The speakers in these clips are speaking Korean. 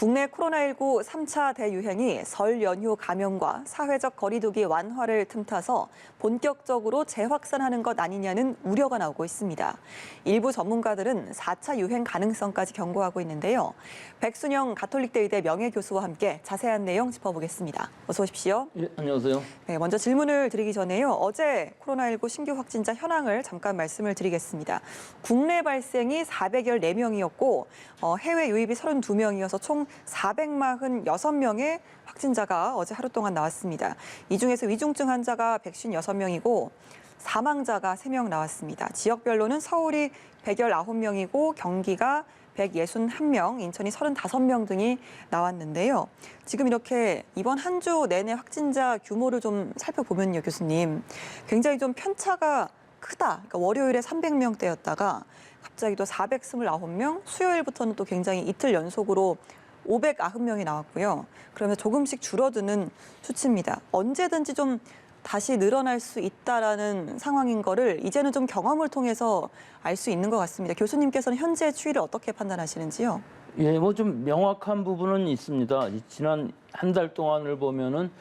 국내 코로나19 3차 대유행이 설 연휴 감염과 사회적 거리두기 완화를 틈타서 본격적으로 재확산하는 것 아니냐는 우려가 나오고 있습니다. 일부 전문가들은 4차 유행 가능성까지 경고하고 있는데요. 백순영 가톨릭대 의대 명예교수와 함께 자세한 내용 짚어보겠습니다. 어서 오십시오. 예, 안녕하세요. 네, 먼저 질문을 드리기 전에요. 어제 코로나19 신규 확진자 현황을 잠깐 말씀을 드리겠습니다. 국내 발생이 414명이었고 해외 유입이 32명이어서 총 446명의 확진자가 어제 하루 동안 나왔습니다. 이 중에서 위중증 환자가 156명이고 사망자가 3명 나왔습니다. 지역별로는 서울이 119명이고 경기가 161명, 인천이 35명 등이 나왔는데요. 지금 이렇게 이번 한 주 내내 확진자 규모를 좀 살펴보면요, 교수님. 굉장히 좀 편차가 크다. 그러니까 월요일에 300명대였다가 갑자기 또 429명, 수요일부터는 또 굉장히 이틀 연속으로 590명이 나왔고요. 그러면서 조금씩 줄어드는 수치입니다. 언제든지 좀 다시 늘어날 수 있다라는 상황인 거를 이제는 좀 경험을 통해서 알 수 있는 것 같습니다. 교수님께서는 현재 추이를 어떻게 판단하시는지요? 예, 뭐 좀 명확한 부분은 있습니다. 지난 한 달 동안을 보면은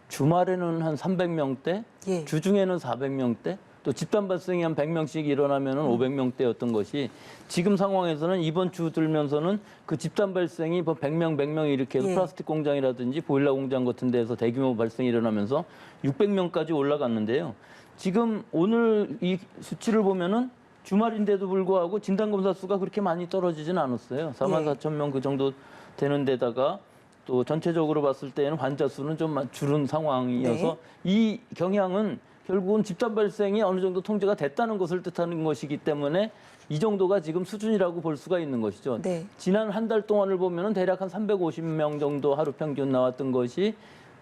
주말에는 한 300명대, 예. 주중에는 400명대, 또 집단 발생이 한 100명씩 일어나면은 500명대였던 것이 지금 상황에서는 이번 주 들면서는 그 집단 발생이 뭐 100명 이렇게 해서 예. 플라스틱 공장이라든지 보일러 공장 같은 데서 대규모 발생이 일어나면서 600명까지 올라갔는데요. 지금 오늘 이 수치를 보면은 주말인데도 불구하고 진단검사 수가 그렇게 많이 떨어지진 않았어요. 44,000명 그 정도 되는 데다가 또 전체적으로 봤을 때는 환자 수는 좀 줄은 상황이어서 네. 이 경향은 결국은 집단 발생이 어느 정도 통제가 됐다는 것을 뜻하는 것이기 때문에 이 정도가 지금 수준이라고 볼 수가 있는 것이죠. 네. 지난 한 달 동안을 보면은 대략 한 350명 정도 하루 평균 나왔던 것이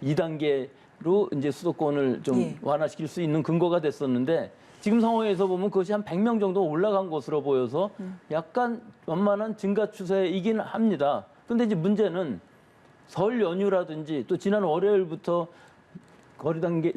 2단계로 이제 수도권을 좀 예. 완화시킬 수 있는 근거가 됐었는데 지금 상황에서 보면 그것이 한 100명 정도 올라간 것으로 보여서 약간 완만한 증가 추세이긴 합니다. 근데 이제 문제는 설 연휴라든지 또 지난 월요일부터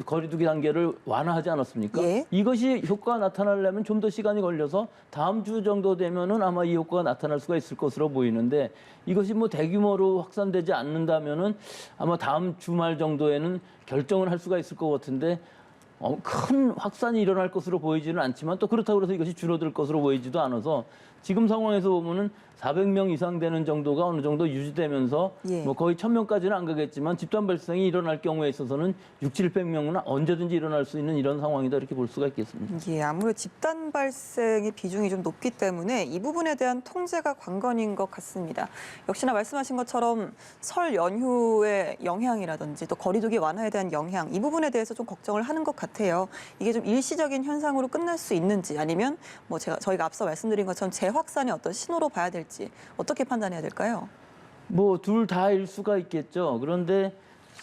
거리두기 단계를 완화하지 않았습니까? 예. 이것이 효과가 나타나려면 좀 더 시간이 걸려서 다음 주 정도 되면은 아마 이 효과가 나타날 수가 있을 것으로 보이는데 이것이 뭐 대규모로 확산되지 않는다면은 아마 다음 주말 정도에는 결정을 할 수가 있을 것 같은데 큰 확산이 일어날 것으로 보이지는 않지만 또 그렇다고 해서 이것이 줄어들 것으로 보이지도 않아서 지금 상황에서 보면은 400명 이상 되는 정도가 어느 정도 유지되면서 예. 뭐 거의 1000명까지는 안 가겠지만 집단 발생이 일어날 경우에 있어서는 600~700명은 언제든지 일어날 수 있는 이런 상황이다 이렇게 볼 수가 있겠습니다. 예, 아무래도 집단 발생의 비중이 좀 높기 때문에 이 부분에 대한 통제가 관건인 것 같습니다. 역시나 말씀하신 것처럼 설 연휴의 영향이라든지 또 거리두기 완화에 대한 영향, 이 부분에 대해서 좀 걱정을 하는 것 같아요. 이게 좀 일시적인 현상으로 끝날 수 있는지 아니면 뭐 저희가 앞서 말씀드린 것처럼 재확산의 어떤 신호로 봐야 될지 어떻게 판단해야 될까요? 뭐 둘 다일 수가 있겠죠. 그런데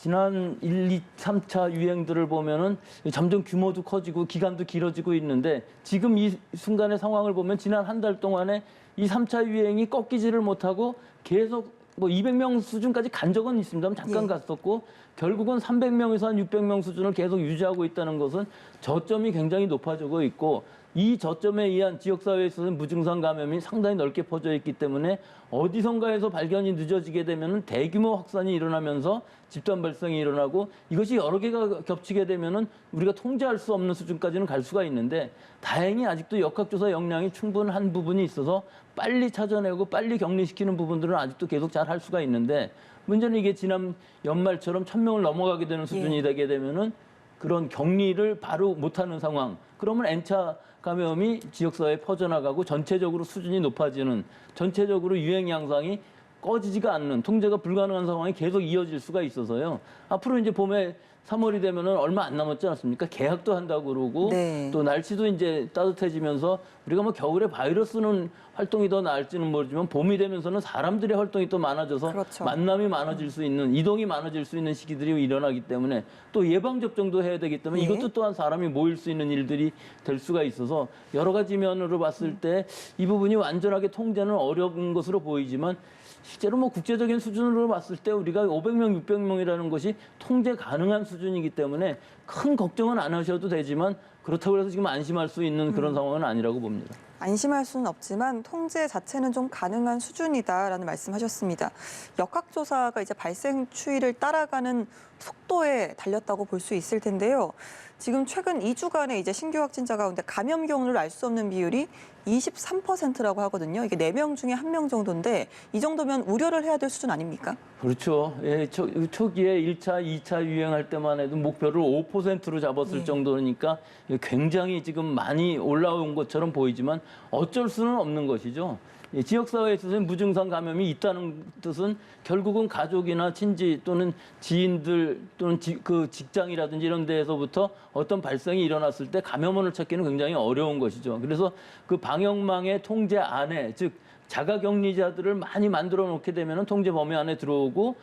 지난 1, 2, 3차 유행들을 보면은 점점 규모도 커지고 기간도 길어지고 있는데 지금 이 순간의 상황을 보면 지난 한 달 동안에 이 3차 유행이 꺾이지를 못하고 계속 뭐 200명 수준까지 간 적은 있습니다만 잠깐 예. 갔었고 결국은 300명에서 한 600명 수준을 계속 유지하고 있다는 것은 저점이 굉장히 높아지고 있고 이 저점에 의한 지역사회에 있어서는 무증상 감염이 상당히 넓게 퍼져 있기 때문에 어디선가에서 발견이 늦어지게 되면 대규모 확산이 일어나면서 집단 발생이 일어나고 이것이 여러 개가 겹치게 되면 우리가 통제할 수 없는 수준까지는 갈 수가 있는데 다행히 아직도 역학조사 역량이 충분한 부분이 있어서 빨리 찾아내고 빨리 격리시키는 부분들은 아직도 계속 잘 할 수가 있는데 문제는 이게 지난 연말처럼 1000명을 넘어가게 되는 수준이 되게 되면은 그런 격리를 바로 못하는 상황. 그러면 N차 감염이 지역사회에 퍼져나가고 전체적으로 수준이 높아지는 전체적으로 유행 양상이 꺼지지가 않는 통제가 불가능한 상황이 계속 이어질 수가 있어서요. 앞으로 이제 봄에 3월이 되면은 얼마 안 남았지 않습니까? 개학도 한다고 그러고 네. 또 날씨도 이제 따뜻해지면서 우리가 뭐 겨울에 바이러스는 활동이 더 나을지는 모르지만 봄이 되면서는 사람들의 활동이 또 많아져서 그렇죠. 만남이 많아질 수 있는 이동이 많아질 수 있는 시기들이 일어나기 때문에 또 예방 접종도 해야 되기 때문에 예. 이것도 또한 사람이 모일 수 있는 일들이 될 수가 있어서 여러 가지 면으로 봤을 때 이 부분이 완전하게 통제는 어려운 것으로 보이지만 실제로 뭐 국제적인 수준으로 봤을 때 우리가 500명, 600명이라는 것이 통제 가능한 수준이기 때문에 큰 걱정은 안 하셔도 되지만 그렇다고 해서 지금 안심할 수 있는 그런 상황은 아니라고 봅니다. 안심할 수는 없지만 통제 자체는 좀 가능한 수준이다라는 말씀하셨습니다. 역학조사가 이제 발생 추이를 따라가는 속도에 달렸다고 볼 수 있을 텐데요. 지금 최근 2주간의 이제 신규 확진자 가운데 감염 경로를 알 수 없는 비율이 23%라고 하거든요. 이게 4명 중에 1명 정도인데 이 정도면 우려를 해야 될 수준 아닙니까? 그렇죠. 예, 초기에 1차, 2차 유행할 때만 해도 목표를 5%로 잡았을 예. 정도니까 굉장히 지금 많이 올라온 것처럼 보이지만 어쩔 수는 없는 것이죠. 예, 지역사회에 있어서는 무증상 감염이 있다는 뜻은 결국은 가족이나 친지 또는 지인들 또는 그 직장이라든지 이런 데에서부터 어떤 발생이 일어났을 때 감염원을 찾기는 굉장히 어려운 것이죠. 그래서 그 방역망의 통제 안에, 즉 자가격리자들을 많이 만들어 놓게 되면 통제 범위 안에 들어오고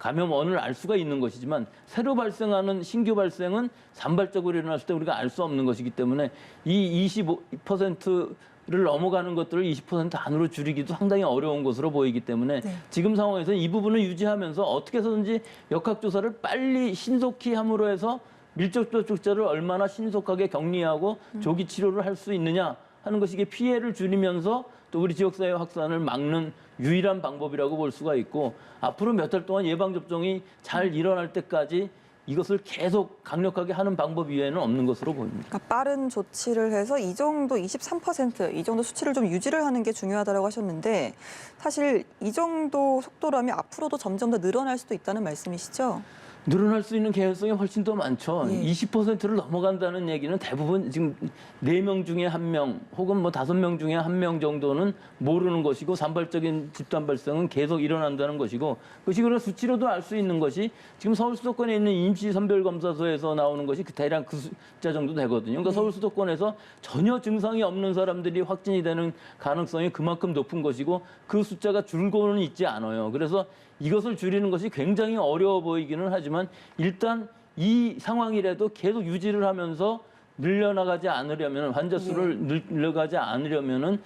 감염원을 알 수가 있는 것이지만 새로 발생하는 신규 발생은 산발적으로 일어났을 때 우리가 알 수 없는 것이기 때문에 이 25%를 넘어가는 것들을 20% 안으로 줄이기도 상당히 어려운 것으로 보이기 때문에 네. 지금 상황에서는 이 부분을 유지하면서 어떻게 해서든지 역학조사를 빨리 신속히 함으로 해서 밀접 접촉자를 얼마나 신속하게 격리하고 조기 치료를 할 수 있느냐 하는 것이 이게 피해를 줄이면서 또 우리 지역사회 확산을 막는 유일한 방법이라고 볼 수가 있고 앞으로 몇 달 동안 예방접종이 잘 일어날 때까지 이것을 계속 강력하게 하는 방법 이외에는 없는 것으로 보입니다. 그러니까 빠른 조치를 해서 이 정도 23%이 정도 수치를 좀 유지를 하는 게 중요하다고 하셨는데 사실 이 정도 속도라면 앞으로도 점점 더 늘어날 수도 있다는 말씀이시죠? 늘어날 수 있는 개연성이 훨씬 더 많죠. 예. 20%를 넘어간다는 얘기는 대부분 지금 4명 중에 1명 혹은 뭐 5명 중에 1명 정도는 모르는 것이고 산발적인 집단 발생은 계속 일어난다는 것이고 그것이 그런 수치로도 알 수 있는 것이 지금 서울 수도권에 있는 임시선별검사소에서 나오는 것이 대략 그 숫자 정도 되거든요. 그러니까 서울 수도권에서 전혀 증상이 없는 사람들이 확진이 되는 가능성이 그만큼 높은 것이고 그 숫자가 줄고는 있지 않아요. 그래서 이것을 줄이는 것이 굉장히 어려워 보이기는 하지만 일단 이 상황이라도 계속 유지를 하면서 늘려나가지 않으려면 환자 수를 늘려가지 않으려면은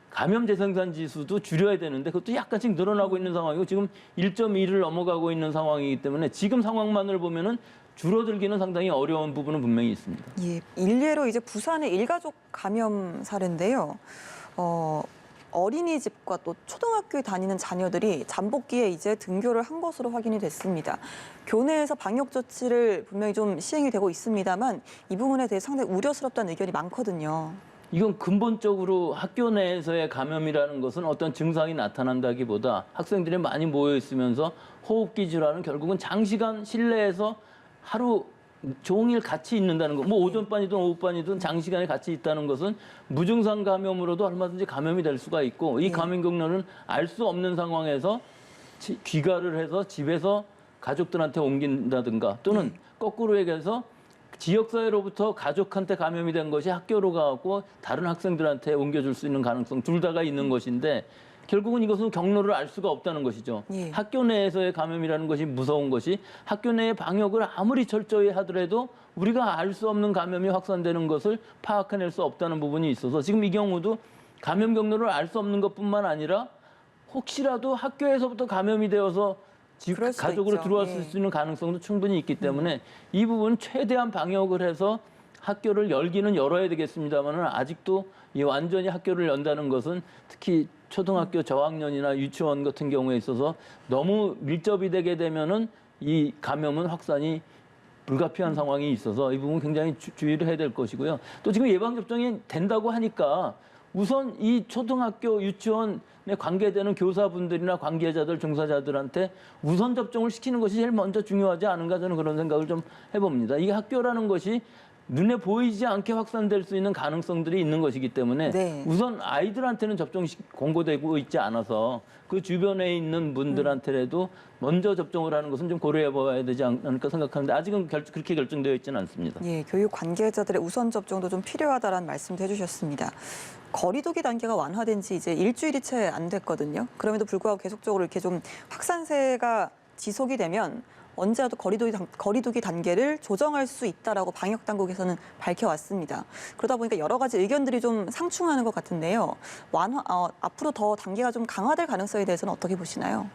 감염 재생산 지수도 줄여야 되는데 그것도 약간씩 늘어나고 있는 상황이고 지금 1.2를 넘어가고 있는 상황이기 때문에 지금 상황만을 보면은 줄어들기는 상당히 어려운 부분은 분명히 있습니다. 예, 일례로 이제 부산의 일가족 감염 사례인데요. 어린이집과 또 초등학교에 다니는 자녀들이 잠복기에 이제 등교를 한 것으로 확인이 됐습니다. 교내에서 방역 조치를 분명히 좀 시행이 되고 있습니다만 이 부분에 대해 상당히 우려스럽다는 의견이 많거든요. 이건 근본적으로 학교 내에서의 감염이라는 것은 어떤 증상이 나타난다기보다 학생들이 많이 모여 있으면서 호흡기 질환은 결국은 장시간 실내에서 하루 종일 같이 있는다는 거, 뭐 오전반이든 오후반이든 장시간에 같이 있다는 것은 무증상 감염으로도 얼마든지 감염이 될 수가 있고 이 감염 경로는 알 수 없는 상황에서 귀가를 해서 집에서 가족들한테 옮긴다든가 또는 거꾸로 얘기해서 지역사회로부터 가족한테 감염이 된 것이 학교로 가고 다른 학생들한테 옮겨줄 수 있는 가능성 둘 다가 있는 것인데 결국은 이것은 경로를 알 수가 없다는 것이죠. 예. 학교 내에서의 감염이라는 것이 무서운 것이 학교 내의 방역을 아무리 철저히 하더라도 우리가 알 수 없는 감염이 확산되는 것을 파악해낼 수 없다는 부분이 있어서 지금 이 경우도 감염 경로를 알 수 없는 것뿐만 아니라 혹시라도 학교에서부터 감염이 되어서 그럴 수도 가족으로 있죠. 들어왔을 예. 수 있는 가능성도 충분히 있기 때문에 이 부분 최대한 방역을 해서 학교를 열기는 열어야 되겠습니다만 아직도 이 완전히 학교를 연다는 것은 특히 초등학교 저학년이나 유치원 같은 경우에 있어서 너무 밀접이 되게 되면은 이 감염은 확산이 불가피한 상황이 있어서 이 부분 굉장히 주의를 해야 될 것이고요. 또 지금 예방접종이 된다고 하니까 우선 이 초등학교 유치원에 관계되는 교사분들이나 관계자들, 종사자들한테 우선 접종을 시키는 것이 제일 먼저 중요하지 않은가 저는 그런 생각을 좀 해봅니다. 이게 학교라는 것이 눈에 보이지 않게 확산될 수 있는 가능성들이 있는 것이기 때문에 네. 우선 아이들한테는 접종이 공고되고 있지 않아서 그 주변에 있는 분들한테라도 먼저 접종을 하는 것은 좀 고려해 봐야 되지 않을까 생각하는데 아직은 그렇게 결정되어 있지는 않습니다. 예, 교육 관계자들의 우선 접종도 좀 필요하다라는 말씀도 해주셨습니다. 거리두기 단계가 완화된 지 이제 일주일이 채 안 됐거든요. 그럼에도 불구하고 계속적으로 이렇게 좀 확산세가 지속이 되면 언제라도 거리두기 단계를 조정할 수 있다라고 방역 당국에서는 밝혀왔습니다. 그러다 보니까 여러 가지 의견들이 좀 상충하는 것 같은데요. 앞으로 더 단계가 좀 강화될 가능성에 대해서는 어떻게 보시나요?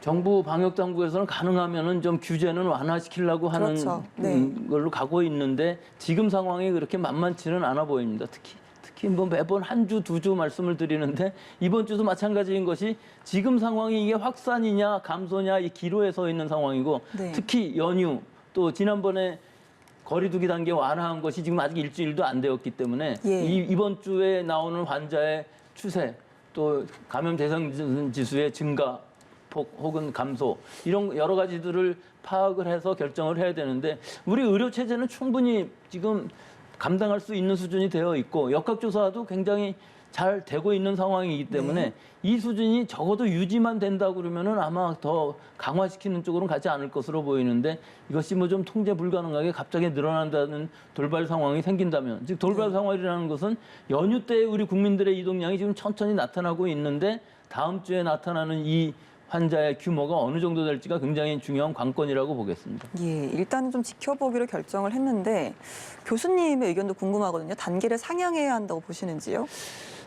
정부 방역 당국에서는 가능하면은 좀 규제는 완화시키려고 하는 그렇죠. 네. 걸로 가고 있는데 지금 상황이 그렇게 만만치는 않아 보입니다. 특히 뭐 매번 한 주, 두 주 말씀을 드리는데 이번 주도 마찬가지인 것이 지금 상황이 이게 확산이냐 감소냐 이 기로에 서 있는 상황이고 네. 특히 연휴 또 지난번에 거리두기 단계 완화한 것이 지금 아직 일주일도 안 되었기 때문에 예. 이번 주에 나오는 환자의 추세 또 감염 대상 지수의 증가 폭 혹은 감소 이런 여러 가지들을 파악을 해서 결정을 해야 되는데 우리 의료 체제는 충분히 지금 감당할 수 있는 수준이 되어 있고 역학조사도 굉장히 잘 되고 있는 상황이기 때문에 네. 이 수준이 적어도 유지만 된다고 그러면은 아마 더 강화시키는 쪽으로는 가지 않을 것으로 보이는데 이것이 뭐 좀 통제 불가능하게 갑자기 늘어난다는 돌발 상황이 생긴다면 즉 돌발 상황이라는 것은 연휴 때 우리 국민들의 이동량이 지금 천천히 나타나고 있는데 다음 주에 나타나는 이 환자의 규모가 어느 정도 될지가 굉장히 중요한 관건이라고 보겠습니다. 예, 일단은 좀 지켜보기로 결정을 했는데 교수님의 의견도 궁금하거든요. 단계를 상향해야 한다고 보시는지요?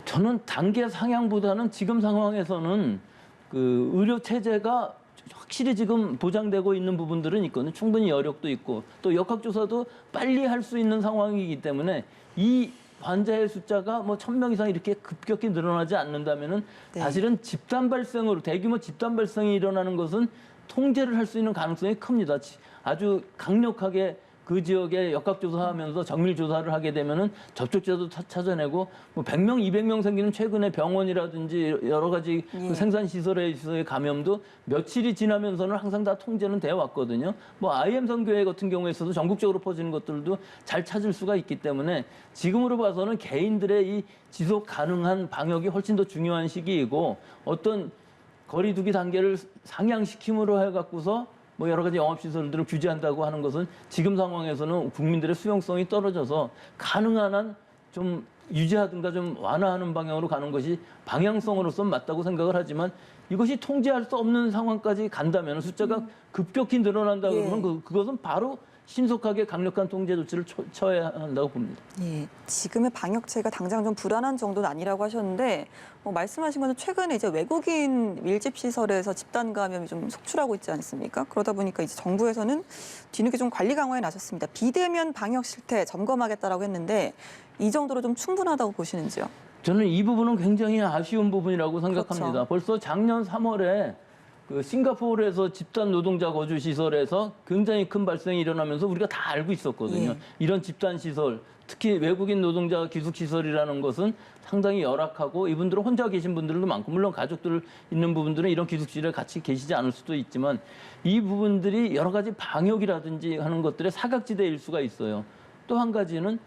저는 단계 상향보다는 지금 상황에서는 그 의료 체제가 확실히 지금 보장되고 있는 부분들은 있거든요. 충분히 여력도 있고 또 역학조사도 빨리 할 수 있는 상황이기 때문에 이 환자의 숫자가 뭐 1,000명 이상 이렇게 급격히 늘어나지 않는다면은 네. 사실은 집단 발생으로 대규모 집단 발생이 일어나는 것은 통제를 할 수 있는 가능성이 큽니다. 아주 강력하게 그 지역에 역학조사하면서 정밀조사를 하게 되면은 접촉자도 찾아내고 뭐 100명, 200명 생기는 최근에 병원이라든지 여러 가지 그 생산시설에서의 감염도 며칠이 지나면서는 항상 다 통제는 되어 왔거든요. 뭐 IM성교회 같은 경우에서도 전국적으로 퍼지는 것들도 잘 찾을 수가 있기 때문에 지금으로 봐서는 개인들의 이 지속 가능한 방역이 훨씬 더 중요한 시기이고 어떤 거리두기 단계를 상향시킴으로 해갖고서 뭐 여러 가지 영업시설들을 규제한다고 하는 것은 지금 상황에서는 국민들의 수용성이 떨어져서 가능한 한 좀 유지하든가 좀 완화하는 방향으로 가는 것이 방향성으로서는 맞다고 생각을 하지만 이것이 통제할 수 없는 상황까지 간다면 숫자가 급격히 늘어난다 그러면 그것은 바로 신속하게 강력한 통제 조치를 처해야 한다고 봅니다. 예, 지금의 방역체가 당장 좀 불안한 정도는 아니라고 하셨는데 말씀하신 것은 최근에 이제 외국인 밀집 시설에서 집단 감염이 좀 속출하고 있지 않습니까? 그러다 보니까 이제 정부에서는 뒤늦게 좀 관리 강화에 나섰습니다. 비대면 방역 실태 점검하겠다라고 했는데 이 정도로 좀 충분하다고 보시는지요? 저는 이 부분은 굉장히 아쉬운 부분이라고 생각합니다. 그렇죠. 벌써 작년 3월에 그 싱가포르에서 집단 노동자 거주 시설에서 굉장히 큰 발생이 일어나면서 우리가 다 알고 있었거든요. 예. 이런 집단 시설, 특히 외국인 노동자 기숙 시설이라는 것은 상당히 열악하고 이분들은 혼자 계신 분들도 많고 물론 가족들 있는 부분들은 이런 기숙실에 같이 계시지 않을 수도 있지만 이 부분들이 여러 가지 방역이라든지 하는 것들의 사각지대일 수가 있어요. 또 한 가지는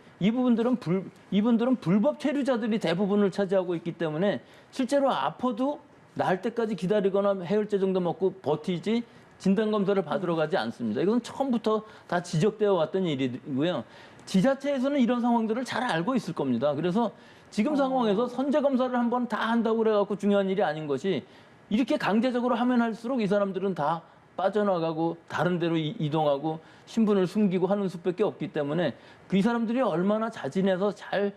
이분들은 불법 체류자들이 대부분을 차지하고 있기 때문에 실제로 아파도 나을 때까지 기다리거나 해열제 정도 먹고 버티지 진단검사를 받으러 가지 않습니다. 이건 처음부터 다 지적되어 왔던 일이고요. 지자체에서는 이런 상황들을 잘 알고 있을 겁니다. 그래서 지금 상황에서 선제검사를 한번 다 한다고 그래갖고 중요한 일이 아닌 것이 이렇게 강제적으로 하면 할수록 이 사람들은 다 빠져나가고 다른 데로 이동하고 신분을 숨기고 하는 수밖에 없기 때문에 그 사람들이 얼마나 자진해서 잘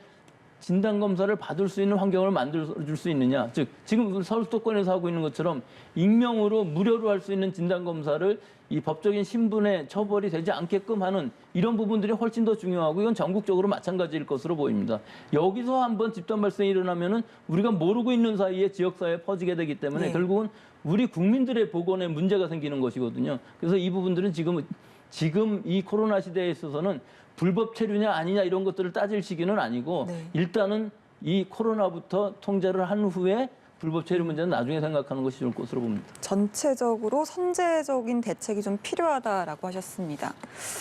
진단검사를 받을 수 있는 환경을 만들어줄 수 있느냐. 즉 지금 서울 수도권에서 하고 있는 것처럼 익명으로 무료로 할 수 있는 진단검사를 이 법적인 신분에 처벌이 되지 않게끔 하는 이런 부분들이 훨씬 더 중요하고 이건 전국적으로 마찬가지일 것으로 보입니다. 여기서 한번 집단 발생이 일어나면은 우리가 모르고 있는 사이에 지역사회에 퍼지게 되기 때문에 결국은 우리 국민들의 보건에 문제가 생기는 것이거든요. 그래서 이 부분들은 지금 이 코로나 시대에 있어서는 불법 체류냐 아니냐 이런 것들을 따질 시기는 아니고 일단은 이 코로나부터 통제를 한 후에 불법 체류 문제는 나중에 생각하는 것이 좋을 것으로 봅니다. 전체적으로 선제적인 대책이 좀 필요하다라고 하셨습니다.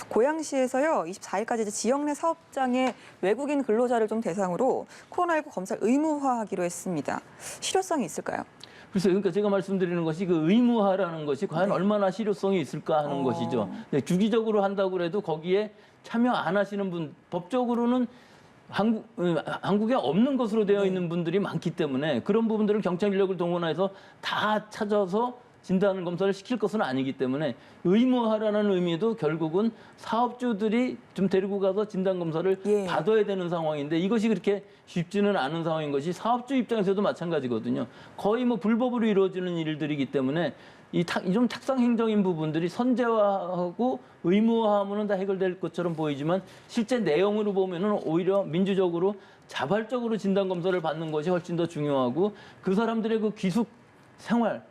고양시에서요, 24일까지 지역 내 사업장의 외국인 근로자를 좀 대상으로 코로나19 검사를 의무화하기로 했습니다. 실효성이 있을까요? 글쎄요, 그러니까 제가 말씀드리는 것이 그 의무화라는 것이 과연 얼마나 실효성이 있을까 하는 것이죠. 주기적으로 한다고 해도 거기에 참여 안 하시는 분, 법적으로는 한국에 없는 것으로 되어 있는 분들이 많기 때문에 그런 부분들을 경찰 인력을 동원해서 다 찾아서 진단 검사를 시킬 것은 아니기 때문에 의무화라는 의미도 결국은 사업주들이 좀 데리고 가서 진단 검사를 받아야 되는 상황인데 이것이 그렇게 쉽지는 않은 상황인 것이 사업주 입장에서도 마찬가지거든요. 거의 뭐 불법으로 이루어지는 일들이기 때문에 좀 탁상행정인 부분들이 선제화하고 의무화하면 다 해결될 것처럼 보이지만 실제 내용으로 보면은 오히려 민주적으로 자발적으로 진단 검사를 받는 것이 훨씬 더 중요하고 그 사람들의 그 귀숙 생활을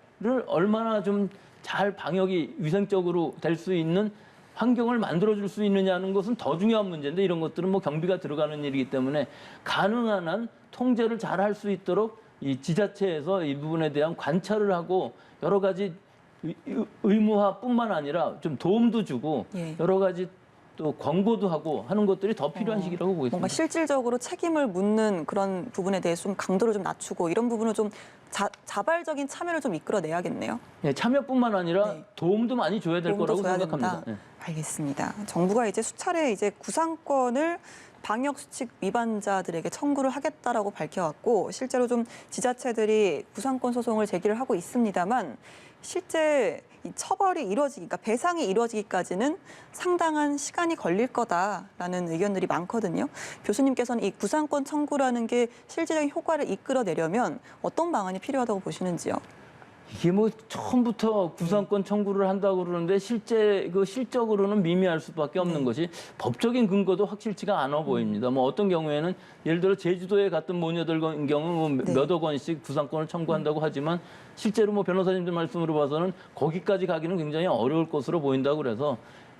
얼마나 좀 잘 방역이 위생적으로 될 수 있는 환경을 만들어줄 수 있느냐는 것은 더 중요한 문제인데 이런 것들은 뭐 경비가 들어가는 일이기 때문에 가능한 한 통제를 잘 할 수 있도록 이 지자체에서 이 부분에 대한 관찰을 하고 여러 가지 의무화뿐만 아니라 좀 도움도 주고 예. 여러 가지 또 광고도 하고 하는 것들이 더 필요한 시기라고 보겠습니다. 뭔가 실질적으로 책임을 묻는 그런 부분에 대해서 좀 강도를 좀 낮추고 이런 부분을 좀 자발적인 참여를 좀 이끌어내야겠네요. 네, 참여뿐만 아니라 네. 도움도 많이 줘야 될 도움도 거라고 줘야 생각합니다. 된다. 알겠습니다. 정부가 이제 수차례 이제 구상권을 방역 수칙 위반자들에게 청구를 하겠다라고 밝혀왔고 실제로 좀 지자체들이 구상권 소송을 제기를 하고 있습니다만 실제 이 처벌이 이루어지기, 그러니까 배상이 이루어지기까지는 상당한 시간이 걸릴 거다라는 의견들이 많거든요. 교수님께서는 이 구상권 청구라는 게 실질적인 효과를 이끌어내려면 어떤 방안이 필요하다고 보시는지요? 이게 뭐 처음부터 구상권 청구를 한다고 그러는데 실적으로는 미미할 수밖에 없는 것이 법적인 근거도 확실치가 않아 보입니다. 뭐 어떤 경우에는 예를 들어 제주도에 갔던 모녀들 경우 몇억 원씩 구상권을 청구한다고 하지만 실제로 뭐 변호사님들 말씀으로 봐서는 거기까지 가기는 굉장히 어려울 것으로 보인다고 그래서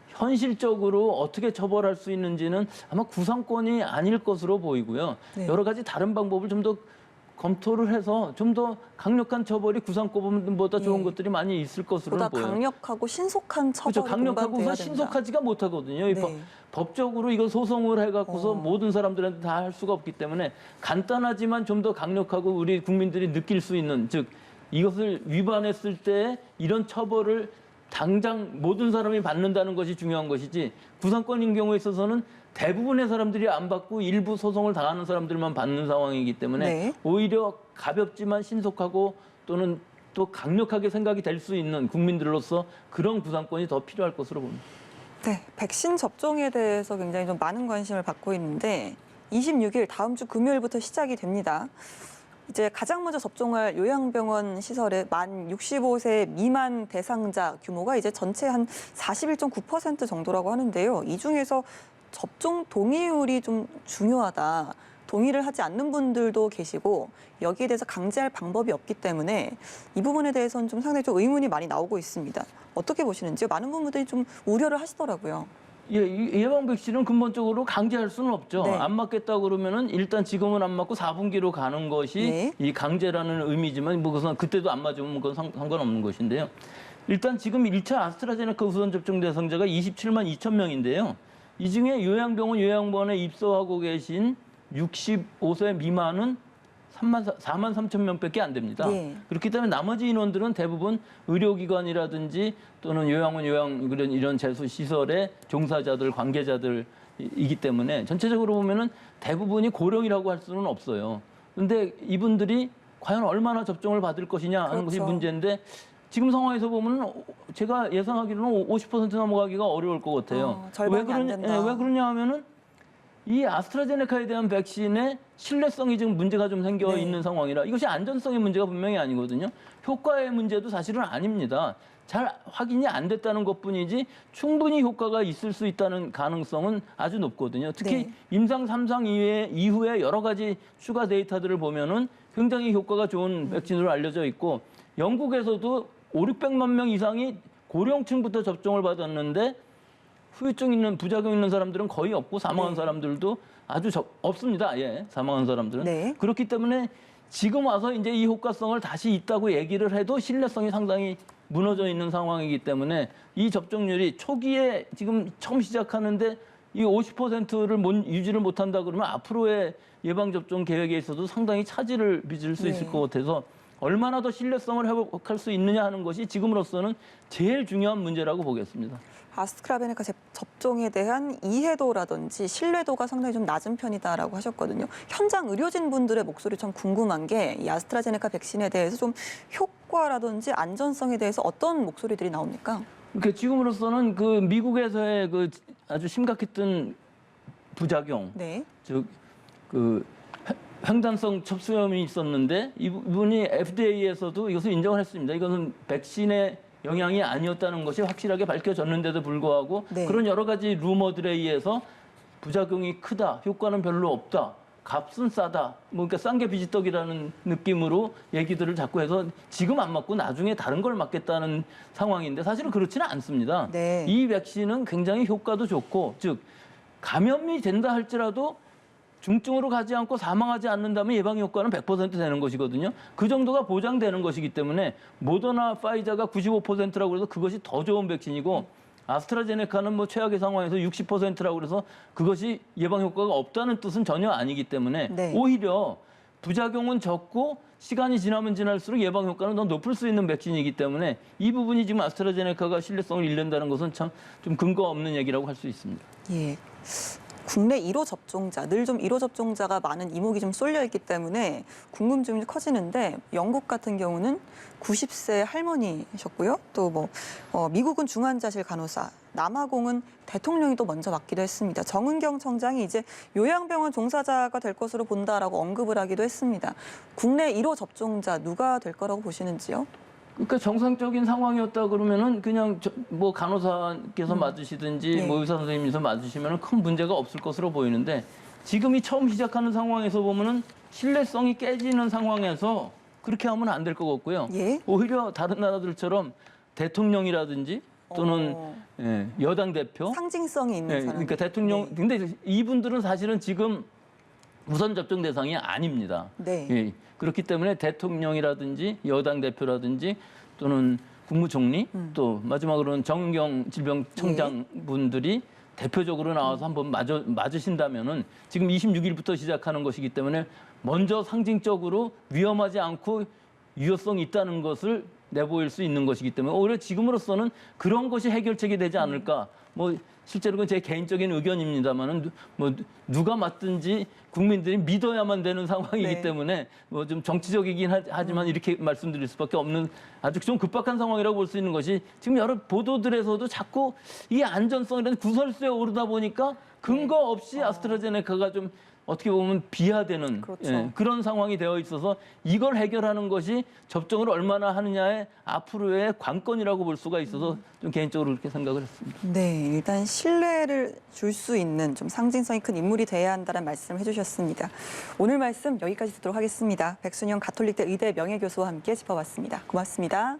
현실적으로 어떻게 처벌할 수 있는지는 아마 구상권이 아닐 것으로 보이고요. 네. 여러 가지 다른 방법을 좀 더 검토를 해서 좀 더 강력한 처벌이 구상권보다 좋은 것들이 많이 있을 것으로 보다 보여요. 강력하고 신속한 처벌이 그렇죠. 강력하고 동반돼야 우선 된다. 신속하지가 못하거든요. 이 네. 법적으로 이거 소송을 해갖고서 모든 사람들한테 다 할 수가 없기 때문에 간단하지만 좀 더 강력하고 우리 국민들이 느낄 수 있는 즉 이것을 위반했을 때 이런 처벌을 당장 모든 사람이 받는다는 것이 중요한 것이지 구상권인 경우에 있어서는 대부분의 사람들이 안 받고 일부 소송을 당하는 사람들만 받는 상황이기 때문에 네. 오히려 가볍지만 신속하고 또는 또 강력하게 생각이 될 수 있는 국민들로서 그런 구상권이 더 필요할 것으로 봅니다. 네, 백신 접종에 대해서 굉장히 좀 많은 관심을 받고 있는데 26일 다음 주 금요일부터 시작이 됩니다. 이제 가장 먼저 접종할 요양병원 시설의 만 65세 미만 대상자 규모가 이제 전체 한 41.9% 정도라고 하는데요. 이 중에서 접종 동의율이 좀 중요하다. 동의를 하지 않는 분들도 계시고 여기에 대해서 강제할 방법이 없기 때문에 이 부분에 대해서는 좀 상당히 좀 의문이 많이 나오고 있습니다. 어떻게 보시는지요? 많은 분들이 좀 우려를 하시더라고요. 예, 이 예방 백신은 근본적으로 강제할 수는 없죠. 네. 안 맞겠다고 그러면은 일단 지금은 안 맞고 4분기로 가는 것이 네. 이 강제라는 의미지만 뭐 그것은 그때도 안 맞으면 그건 상관없는 것인데요. 일단 지금 1차 아스트라제네카 우선 접종 대상자가 27만 2천 명인데요. 이 중에 요양병원에 입소하고 계신 65세 미만은 4만 3천 명밖에 안 됩니다. 네. 그렇기 때문에 나머지 인원들은 대부분 의료기관이라든지 또는 요양원, 이런 재수시설의 종사자들, 관계자들이기 때문에 전체적으로 보면은 대부분이 고령이라고 할 수는 없어요. 그런데 이분들이 과연 얼마나 접종을 받을 것이냐 하는 것이 그렇죠. 문제인데 지금 상황에서 보면 제가 예상하기로는 50% 넘어가기가 어려울 것 같아요. 절반이 안 된다. 왜 그러냐 하면은 이 아스트라제네카에 대한 백신의 신뢰성이 지금 문제가 좀 생겨 네. 있는 상황이라 이것이 안전성의 문제가 분명히 아니거든요. 효과의 문제도 사실은 아닙니다. 잘 확인이 안 됐다는 것뿐이지 충분히 효과가 있을 수 있다는 가능성은 아주 높거든요. 특히 네. 임상 3상 이후에 여러 가지 추가 데이터들을 보면은 굉장히 효과가 좋은 백신으로 알려져 있고 영국에서도 5,600만 명 이상이 고령층부터 접종을 받았는데 후유증 있는 부작용 있는 사람들은 거의 없고 사망한 네. 사람들도 아주 없습니다. 예, 사망한 사람들은. 네. 그렇기 때문에 지금 와서 이제 이 효과성을 다시 있다고 얘기를 해도 신뢰성이 상당히 무너져 있는 상황이기 때문에 이 접종률이 초기에 지금 처음 시작하는데 이 50%를 유지를 못한다 그러면 앞으로의 예방접종 계획에 있어도 상당히 차질을 빚을 수 있을 네. 것 같아서 얼마나 더 신뢰성을 회복할 수 있느냐 하는 것이 지금으로서는 제일 중요한 문제라고 보겠습니다. 아스트라제네카 접종에 대한 이해도라든지 신뢰도가 상당히 좀 낮은 편이다라고 하셨거든요. 현장 의료진분들의 목소리 참 궁금한 게 이 아스트라제네카 백신에 대해서 좀 효과라든지 안전성에 대해서 어떤 목소리들이 나옵니까? 그러니까 지금으로서는 그 미국에서의 그 아주 심각했던 부작용, 네. 즉 그 횡단성 척수염이 있었는데 이분이 FDA에서도 이것을 인정을 했습니다. 이것은 백신의 영향이 아니었다는 것이 확실하게 밝혀졌는데도 불구하고 네. 그런 여러 가지 루머들에 의해서 부작용이 크다, 효과는 별로 없다, 값은 싸다. 뭐 그러니까 싼 게 비지떡이라는 느낌으로 얘기들을 자꾸 해서 지금 안 맞고 나중에 다른 걸 맞겠다는 상황인데 사실은 그렇지는 않습니다. 네. 이 백신은 굉장히 효과도 좋고 즉 감염이 된다 할지라도 중증으로 가지 않고 사망하지 않는다면 예방 효과는 100% 되는 것이거든요. 그 정도가 보장되는 것이기 때문에 모더나, 파이자가 95%라고 해서 그것이 더 좋은 백신이고 아스트라제네카는 뭐 최악의 상황에서 60%라고 그래서 그것이 예방 효과가 없다는 뜻은 전혀 아니기 때문에 네. 오히려 부작용은 적고 시간이 지나면 지날수록 예방 효과는 더 높을 수 있는 백신이기 때문에 이 부분이 지금 아스트라제네카가 신뢰성을 잃는다는 것은 참 좀 근거 없는 얘기라고 할 수 있습니다. 예. 국내 1호 접종자, 늘 좀 1호 접종자가 많은 이목이 좀 쏠려 있기 때문에 궁금증이 커지는데 영국 같은 경우는 90세 할머니셨고요. 또 뭐 미국은 중환자실 간호사, 남아공은 대통령이 또 먼저 맞기도 했습니다. 정은경 청장이 이제 요양병원 종사자가 될 것으로 본다라고 언급을 하기도 했습니다. 국내 1호 접종자 누가 될 거라고 보시는지요? 그러니까 정상적인 상황이었다 그러면은 그냥 뭐 간호사께서 맞으시든지 네. 뭐 의사 선생님께서 맞으시면은 큰 문제가 없을 것으로 보이는데 지금이 처음 시작하는 상황에서 보면은 신뢰성이 깨지는 상황에서 그렇게 하면 안 될 것 같고요. 예. 오히려 다른 나라들처럼 대통령이라든지 또는 여당 대표, 상징성이 있는 사람. 그러니까 대통령. 네. 근데 이분들은 사실은 지금 우선 접종 대상이 아닙니다. 네. 예, 그렇기 때문에 대통령이라든지 여당 대표라든지 또는 국무총리 또 마지막으로는 정은경 질병청장 분들이 대표적으로 나와서 한번 맞으신다면은 지금 26일부터 시작하는 것이기 때문에 먼저 상징적으로 위험하지 않고 유효성이 있다는 것을 내보일 수 있는 것이기 때문에 오히려 지금으로서는 그런 것이 해결책이 되지 않을까. 뭐 실제로 그건 제 개인적인 의견입니다만은 뭐 누가 맞든지 국민들이 믿어야만 되는 상황이기 네. 때문에 뭐 좀 정치적이긴 하지만 이렇게 말씀드릴 수밖에 없는 아주 좀 급박한 상황이라고 볼 수 있는 것이 지금 여러 보도들에서도 자꾸 이 안전성이라는 구설수에 오르다 보니까 근거 없이 아스트라제네카가 좀 어떻게 보면 비하되는 그렇죠. 그런 상황이 되어 있어서 이걸 해결하는 것이 접종을 얼마나 하느냐의 앞으로의 관건이라고 볼 수가 있어서 좀 개인적으로 그렇게 생각을 했습니다. 네, 일단 신뢰를 줄 수 있는 좀 상징성이 큰 인물이 돼야 한다는 말씀을 해주셨습니다. 오늘 말씀 여기까지 듣도록 하겠습니다. 백순영 가톨릭대 의대 명예교수와 함께 짚어봤습니다. 고맙습니다.